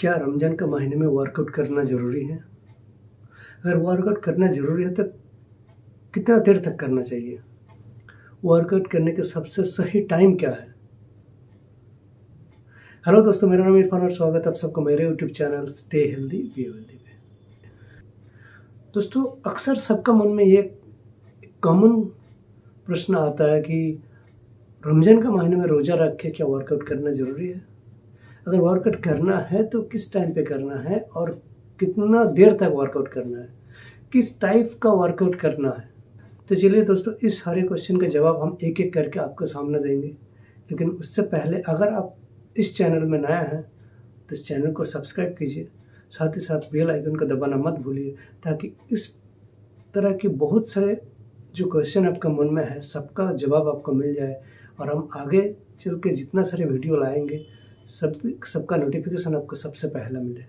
क्या रमज़ान के महीने में वर्कआउट करना ज़रूरी है? अगर वर्कआउट करना ज़रूरी है तो कितना देर तक करना चाहिए? वर्कआउट करने का सबसे सही टाइम क्या है? हेलो दोस्तों, मेरा नाम इरफान और स्वागत है आप सबका मेरे YouTube channel stay healthy be healthy में। दोस्तों, अक्सर सबका मन में ये कॉमन प्रश्न आता है कि रमज़ान के महीने में रोज़ा रख के क्या वर्कआउट करना ज़रूरी है? अगर वर्कआउट करना है तो किस टाइम पे करना है और कितना देर तक वर्कआउट करना है, किस टाइप का वर्कआउट करना है? तो चलिए दोस्तों, इस सारे क्वेश्चन का जवाब हम एक एक करके आपके सामने देंगे। लेकिन उससे पहले अगर आप इस चैनल में नया हैं तो इस चैनल को सब्सक्राइब कीजिए, साथ ही साथ बेल आइकन को दबाना मत भूलिए, ताकि इस तरह के बहुत सारे जो क्वेश्चन आपके मन में है सबका जवाब आपको मिल जाए और हम आगे चल के जितना सारे वीडियो लाएंगे सबका नोटिफिकेशन आपको सबसे पहला मिले।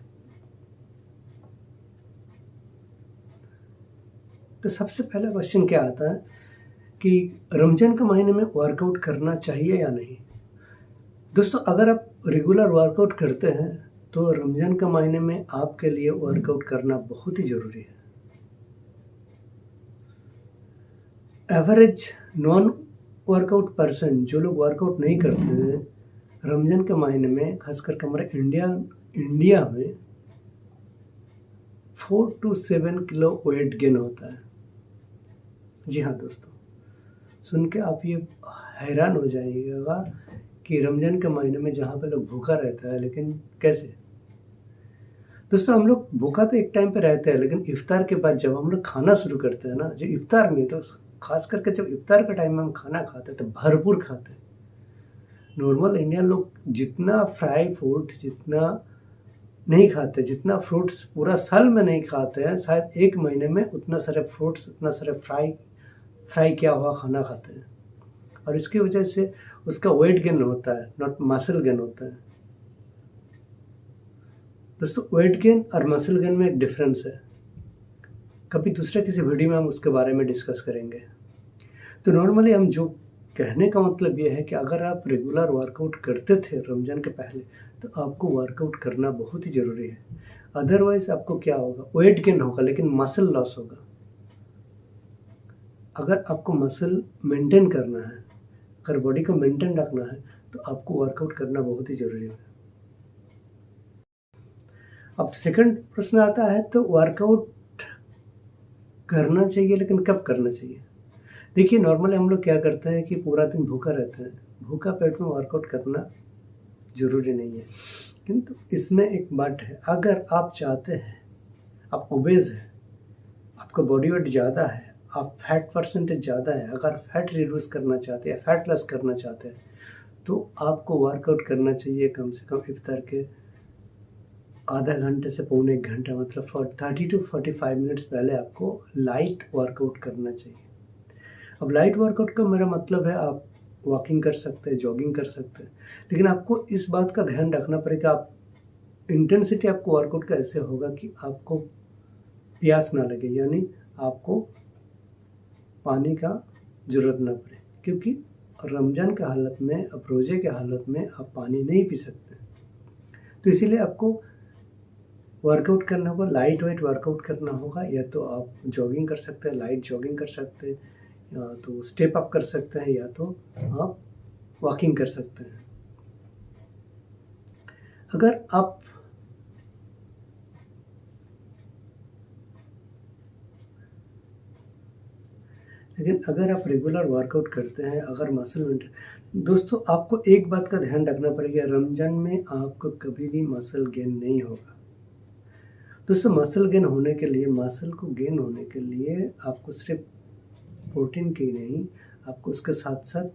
तो सबसे पहला क्वेश्चन क्या आता है कि रमज़ान के महीने में वर्कआउट करना चाहिए या नहीं? दोस्तों, अगर आप रेगुलर वर्कआउट करते हैं तो रमज़ान के महीने में आपके लिए वर्कआउट करना बहुत ही ज़रूरी है। एवरेज नॉन वर्कआउट पर्सन, जो लोग वर्कआउट नहीं करते हैं, रमज़ान के महीने में खासकर हमारे इंडिया में 4 to 7 किलो वेट गेन होता है। जी हाँ दोस्तों, सुन के आप ये हैरान हो जाइएगा कि रमज़ान के महीने में जहाँ पे लोग भूखा रहता है, लेकिन कैसे? दोस्तों, हम लोग भूखा तो एक टाइम पे रहते हैं, लेकिन इफ्तार के बाद जब हम लोग खाना शुरू करते हैं ना, जो इफ्तार में तो खास करके जब इफ्तार के टाइम में हम खाना खाते हैं तो भरपूर खाते हैं। नॉर्मल इंडियन लोग जितना फ्राई फूड जितना नहीं खाते, जितना फ्रूट्स पूरा साल में नहीं खाते हैं, शायद एक महीने में उतना सारे फ्रूट्स, उतना सारे फ्राई किया हुआ खाना खाते हैं। और इसकी वजह से उसका वेट गेन होता है, नॉट मसल गेन होता है। दोस्तों, वेट गेन और मसल गेन में एक डिफरेंस है। कभी दूसरे किसी वीडियो में हम उसके बारे में डिस्कस करेंगे। तो नॉर्मली हम जो कहने का मतलब ये है कि अगर आप रेगुलर वर्कआउट करते थे रमज़ान के पहले तो आपको वर्कआउट करना बहुत ही ज़रूरी है। अदरवाइज़ आपको क्या होगा, वेट गेन होगा लेकिन मसल लॉस होगा। अगर आपको मसल मेंटेन करना है, अगर बॉडी को मेंटेन रखना है तो आपको वर्कआउट करना बहुत ही ज़रूरी है। अब सेकंड प्रश्न आता है, तो वर्कआउट करना चाहिए लेकिन कब करना चाहिए? देखिए, नॉर्मली हम लोग क्या करते हैं कि पूरा दिन भूखा रहते हैं। भूखा पेट में वर्कआउट करना ज़रूरी नहीं है, किंतु इसमें एक बात है, अगर आप चाहते हैं, आप ओबेज़ हैं, आपका बॉडी वेट ज़्यादा है, आप फैट परसेंटेज ज़्यादा है, अगर फैट रिड्यूस करना चाहते हैं, फैट लॉस करना चाहते हैं, तो आपको वर्कआउट करना चाहिए कम से कम इफ्तार के आधा घंटे से पौने 1 घंटा, मतलब 30 to 45 मिनट्स पहले आपको लाइट वर्कआउट करना चाहिए। अब लाइट वर्कआउट का मेरा मतलब है आप वॉकिंग कर सकते हैं, जॉगिंग कर सकते हैं, लेकिन आपको इस बात का ध्यान रखना पड़ेगा, आप इंटेंसिटी आपको वर्कआउट का ऐसे होगा कि आपको प्यास ना लगे, यानी आपको पानी का ज़रूरत ना पड़े, क्योंकि रमज़ान के हालत में, अब रोज़े के हालत में आप पानी नहीं पी सकते। तो इसीलिए आपको वर्कआउट करना होगा, लाइट वेट वर्कआउट करना होगा। या तो आप जॉगिंग कर सकते हैं, लाइट जॉगिंग कर सकते हैं, या तो स्टेप अप कर सकते हैं, या तो आप वॉकिंग कर सकते हैं। लेकिन अगर आप रेगुलर वर्कआउट करते हैं, अगर मसल मेंटेन, दोस्तों आपको एक बात का ध्यान रखना पड़ेगा, रमज़ान में आपको कभी भी मसल गेन नहीं होगा। दोस्तों, मसल गेन होने के लिए, मसल को गेन होने के लिए आपको सिर्फ प्रोटीन की नहीं, आपको उसके साथ साथ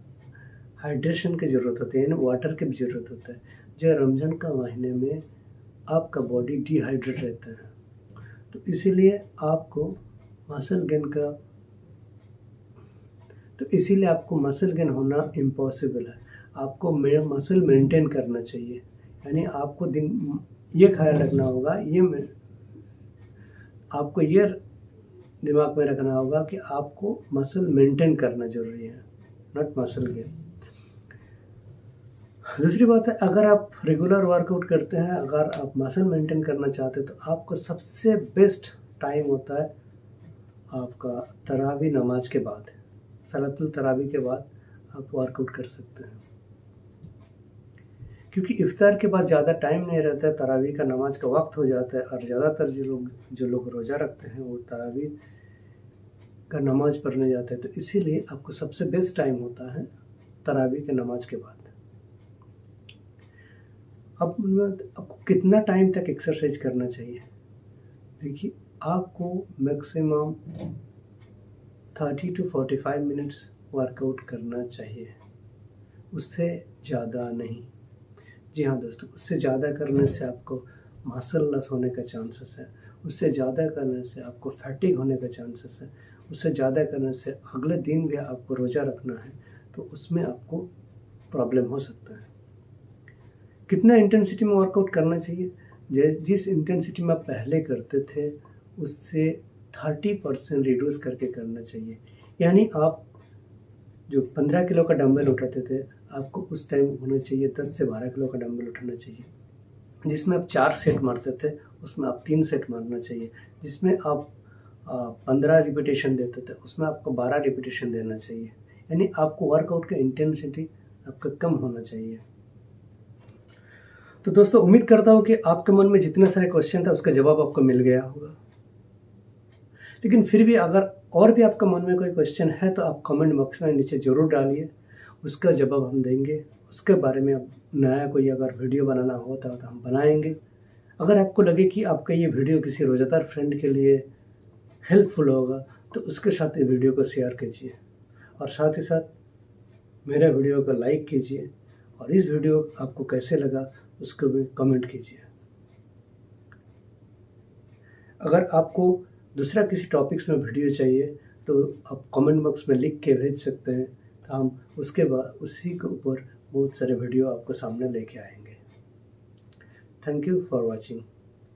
हाइड्रेशन की ज़रूरत होती है, यानी वाटर की भी ज़रूरत होता है। जो रमज़ान का महीने में आपका बॉडी डिहाइड्रेट रहता है, तो इसीलिए आपको मसल गेन होना इम्पॉसिबल है। आपको मसल मेंटेन करना चाहिए, यानी आपको ये ख्याल रखना होगा, आपको ये दिमाग में रखना होगा कि आपको मसल मेंटेन करना ज़रूरी है, नॉट मसल गेन। दूसरी बात है, अगर आप रेगुलर वर्कआउट करते हैं, अगर आप मसल मेंटेन करना चाहते हैं, तो आपको सबसे बेस्ट टाइम होता है आपका तरावी नमाज के बाद। सलातुल तरावी के बाद आप वर्कआउट कर सकते हैं, क्योंकि इफ्तार के बाद ज़्यादा टाइम नहीं रहता है, तरावी का नमाज का वक्त हो जाता है, और ज़्यादातर जो लोग रोज़ा रखते हैं वो तरावी का नमाज पढ़ने जाते हैं, तो इसीलिए आपको सबसे बेस्ट टाइम होता है तरावी के नमाज के बाद। अब आपको कितना टाइम तक एक्सरसाइज करना चाहिए? देखिए, आपको मैक्सिमम 30 to 45 मिनट्स वर्कआउट करना चाहिए, उससे ज़्यादा नहीं। जी हाँ दोस्तों, उससे ज़्यादा करने से आपको मसल लॉस होने का चांसेस है, उससे ज़्यादा करने से आपको फैटिग होने का चांसेस है, उससे ज़्यादा करने से अगले दिन भी आपको रोज़ा रखना है, तो उसमें आपको प्रॉब्लम हो सकता है। कितना इंटेंसिटी में वर्कआउट करना चाहिए? जिस इंटेंसिटी में आप पहले करते थे, उससे 30% रिड्यूस करके करना चाहिए। यानी आप जो 15 किलो का डंबल उठाते थे, आपको उस टाइम होना चाहिए 10 से 12 किलो का डंबल उठाना चाहिए। जिसमें आप 4 सेट मारते थे, उसमें आप 3 सेट मारना चाहिए। जिसमें आप 15 रिपीटेशन देते थे, उसमें आपको 12 रिपीटेशन देना चाहिए। यानी आपको वर्कआउट का इंटेंसिटी आपका कम होना चाहिए। तो दोस्तों, उम्मीद करता हूँ कि आपके मन में जितने सारे क्वेश्चन था उसका जवाब आपको मिल गया होगा। लेकिन फिर भी अगर और भी आपका मन में कोई क्वेश्चन है, तो आप कमेंट बॉक्स में नीचे ज़रूर डालिए, उसका जवाब हम देंगे। उसके बारे में अब नया कोई अगर वीडियो बनाना होता है तो हम बनाएंगे। अगर आपको लगे कि आपका ये वीडियो किसी रोज़ादार फ्रेंड के लिए हेल्पफुल होगा, तो उसके साथ ये वीडियो को शेयर कीजिए, और साथ ही साथ मेरे वीडियो को लाइक कीजिए, और इस वीडियो आपको कैसे लगा उसको भी कमेंट कीजिए। अगर आपको दूसरा किसी टॉपिक्स में वीडियो चाहिए, तो आप कमेंट बॉक्स में लिख के भेज सकते हैं, तो हम उसके बाद उसी के ऊपर बहुत सारे वीडियो आपको सामने लेके आएंगे। Thank you for watching.